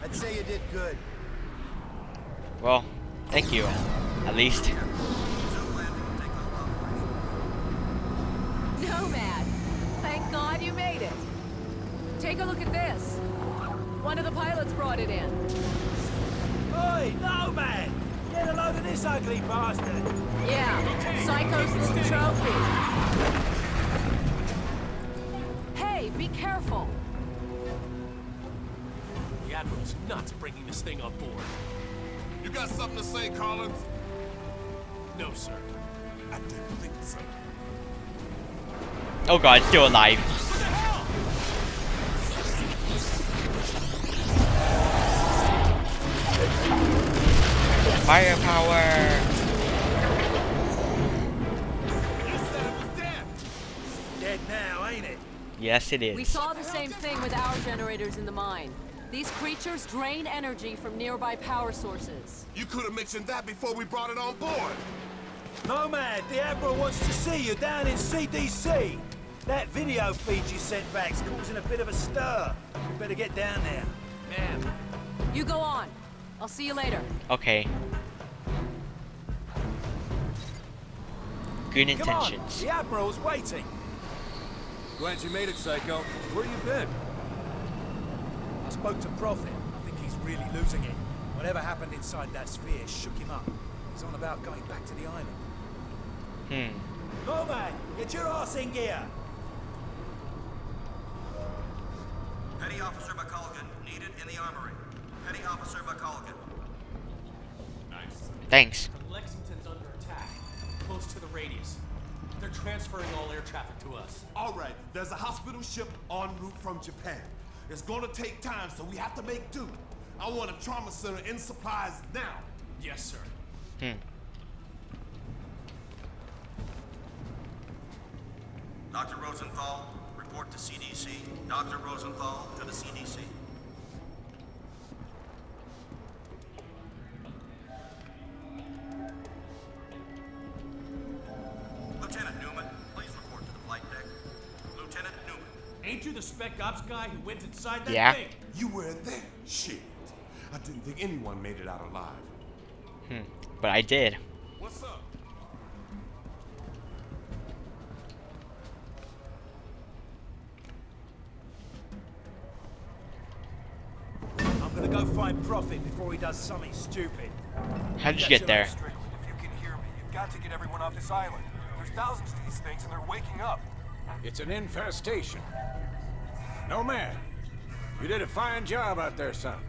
I'd say you did good. Well, thank you. At least. Nomad, thank God you made it. Take a look at this. One of the pilots brought it in. Oi, Nomad! Get a load of this ugly bastard! Yeah, Psycho's little trophy. Hey, be careful. The Admiral's nuts bringing this thing on board. You got something to say, Collins? No, sir. I didn't think so. Oh god, still alive. What the hell? Firepower. You said it was dead. Dead now, ain't it? Yes, it We is. saw the same thing with our generators in the mine. These creatures drain energy from nearby power sources. You could have mentioned that before we brought it on board. Nomad, the Admiral wants to see you down in CDC. That video feed you sent back's causing a bit of a stir. You better get down there. Man, You go on. I'll see you later. Okay. Good Come on, intentions. the Admiral's waiting. Glad you made it, Psycho. Where you been? I spoke to Prophet. I think he's really losing it. Whatever happened inside that sphere shook him up. He's on about going back to the island. Nomad, get your ass in gear. Petty Officer McCullough needed in the armory. Petty Officer McCullough. Nice. Thanks. Lexington's under attack, close to the radius. They're transferring all air traffic to us. All right, there's a hospital ship en route from Japan. It's gonna take time, so we have to make do. I want a trauma center in supplies now. Yes, sir. Dr. Rosenthal, report to CDC. Dr. Rosenthal to the CDC. Lieutenant Newman, please report to the flight deck. Lieutenant Newman. Ain't you the spec ops guy who went inside that Yeah. thing? You were there. Shit. I didn't think anyone made it out alive. But I did. What's up? I'm gonna go find Prophet before he does something stupid. How did you get there? Strickland, if you can hear me, you've got to get everyone off this island. There's thousands of these things and they're waking up. It's an infestation. No man. You did a fine job out there, son.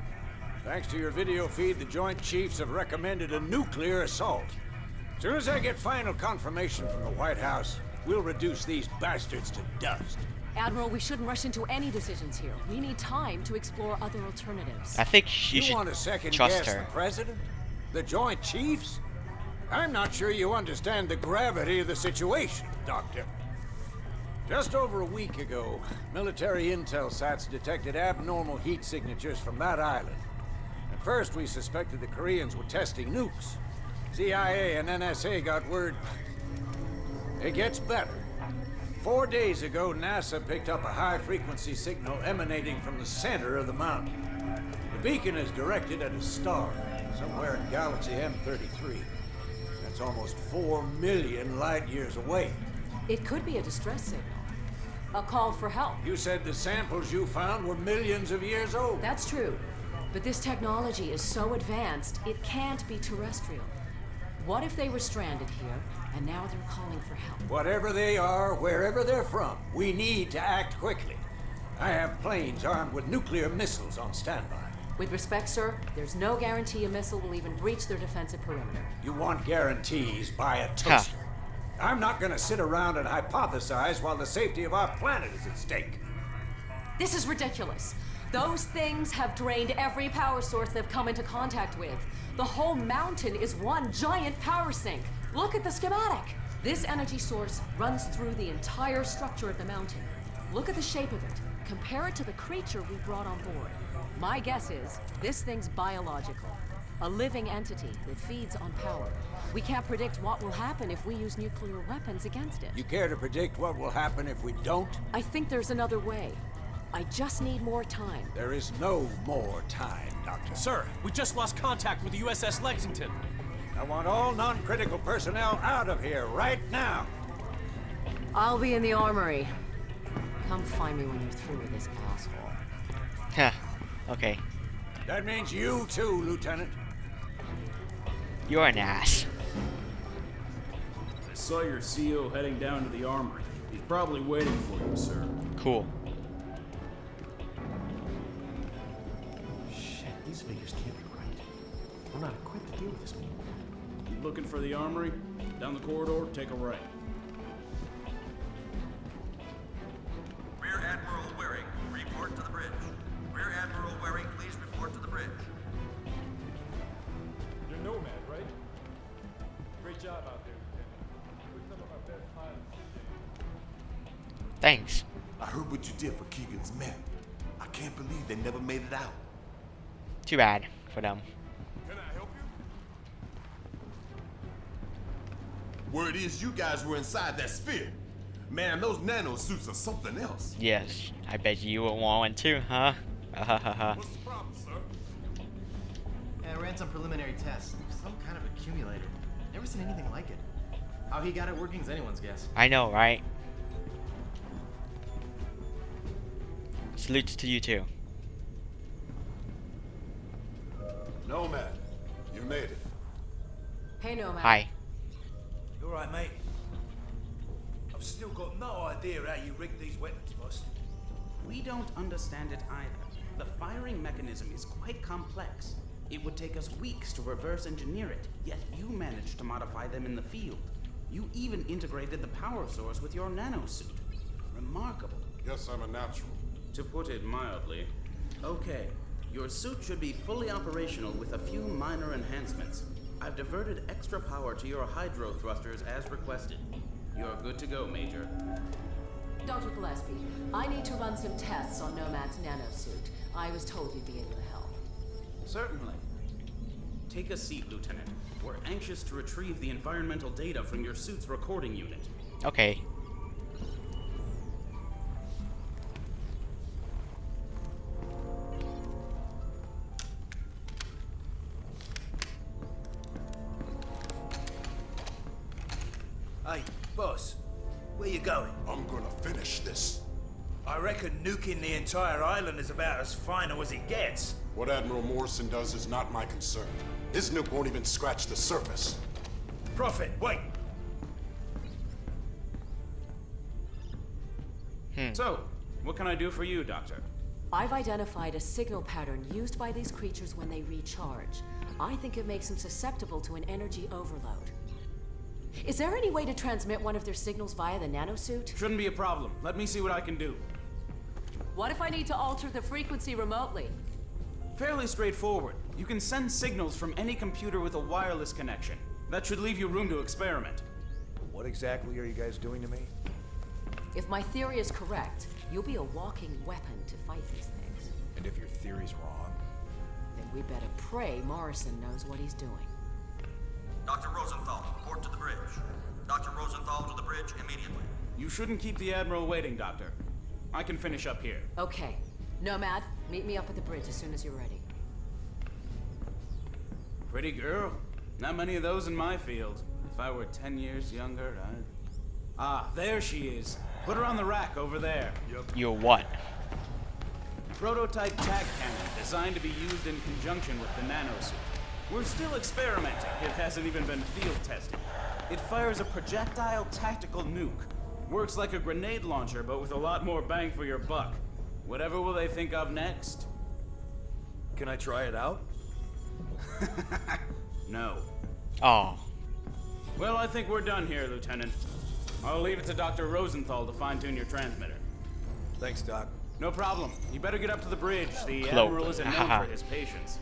Thanks to your video feed, the Joint Chiefs have recommended a nuclear assault. As soon as I get final confirmation from the White House, we'll reduce these bastards to dust. Admiral, we shouldn't rush into any decisions here. We need time to explore other alternatives. I think you You want to should second trust guess her. the president? The Joint Chiefs? I'm not sure you understand the gravity of the situation, Doctor. Just over a week ago, military intel sats detected abnormal heat signatures from that island. At first, we suspected the Koreans were testing nukes. CIA and NSA got word. It gets better. 4 days ago, NASA picked up a high-frequency signal emanating from the center of the mountain. The beacon is directed at a star, somewhere in galaxy M33. That's almost 4 million light-years away. It could be a distress signal. A call for help. You said the samples you found were millions of years old. That's true. But this technology is so advanced, it can't be terrestrial. What if they were stranded here, and now they're calling for help? Whatever they are, wherever they're from, we need to act quickly. I have planes armed with nuclear missiles on standby. With respect, sir, there's no guarantee a missile will even breach their defensive perimeter. You want guarantees, buy a toaster. I'm not gonna sit around and hypothesize while the safety of our planet is at stake. This is ridiculous. Those things have drained every power source they've come into contact with. The whole mountain is one giant power sink. Look at the schematic. This energy source runs through the entire structure of the mountain. Look at the shape of it. Compare it to the creature we brought on board. My guess is this thing's biological. A living entity that feeds on power. We can't predict what will happen if we use nuclear weapons against it. You care to predict what will happen if we don't? I think there's another way. I just need more time. There is no more time, Doctor. Sir, we just lost contact with the USS Lexington. I want all non-critical personnel out of here right now. I'll be in the armory. Come find me when you're through with this asshole. Huh. Okay. That means you too, Lieutenant. You're an ass. I saw your CO heading down to the armory. He's probably waiting for you, sir. Cool. Shit, these figures can't be right. We're not equipped to deal with this people. You looking for the armory? Down the corridor, take a right. Rear Admiral Waring, report to the bridge. Rear Admiral Waring, please report to the bridge. You're Nomad, right? Great job out there, Lieutenant. With some of our best pilots today. Thanks. I heard what you did for Keegan's men. I can't believe they never made it out. Too bad for them. Can I help you? Word is you guys were inside that sphere. Man, those nano suits are something else. Yes, I bet you would want one too, huh? What's the problem, sir? Yeah, I ran some preliminary tests. Some kind of accumulator. Never seen anything like it. How he got it working is anyone's guess. I know, right? Salutes to you too. Nomad, you made it. Hey, Nomad. Hi. You alright, mate? I've still got no idea how you rigged these weapons, boss. We don't understand it either. The firing mechanism is quite complex. It would take us weeks to reverse engineer it, yet you managed to modify them in the field. You even integrated the power source with your nanosuit. Remarkable. Yes, I'm a natural. To put it mildly. Okay, your suit should be fully operational with a few minor enhancements. I've diverted extra power to your hydro thrusters as requested. You're good to go, Major. Dr. Gillespie, I need to run some tests on Nomad's nanosuit. I was told you'd be able to help. Certainly. Take a seat, Lieutenant. We're anxious to retrieve the environmental data from your suit's recording unit. Okay. Hey, boss, where you going? I'm gonna finish this. I reckon nuking the entire island is about as final as it gets. What Admiral Morrison does is not my concern. His nuke won't even scratch the surface. Prophet, wait. So, what can I do for you, Doctor? I've identified a signal pattern used by these creatures when they recharge. I think it makes them susceptible to an energy overload. Is there any way to transmit one of their signals via the nanosuit? Shouldn't be a problem. Let me see what I can do. What if I need to alter the frequency remotely? Fairly straightforward. You can send signals from any computer with a wireless connection. That should leave you room to experiment. What exactly are you guys doing to me? If my theory is correct, you'll be a walking weapon to fight these things. And if your theory's wrong? Then we better pray Morrison knows what he's doing. Dr. Rosenthal, report to the bridge. Dr. Rosenthal to the bridge immediately. You shouldn't keep the Admiral waiting, Doctor. I can finish up here. Okay. Nomad, meet me up at the bridge as soon as you're ready. Pretty girl. Not many of those in my field. If I were 10 years younger, I'd... Ah, there she is. Put her on the rack over there. You're what? Prototype tag cannon designed to be used in conjunction with the nanosuit. We're still experimenting. It hasn't even been field tested. It fires a projectile tactical nuke. Works like a grenade launcher, but with a lot more bang for your buck. Whatever will they think of next? Can I try it out? No. Oh. Well, I think we're done here, Lieutenant. I'll leave it to Dr. Rosenthal to fine-tune your transmitter. Thanks, Doc. No problem. You better get up to the bridge. The Cloak. Admiral isn't known for his patience.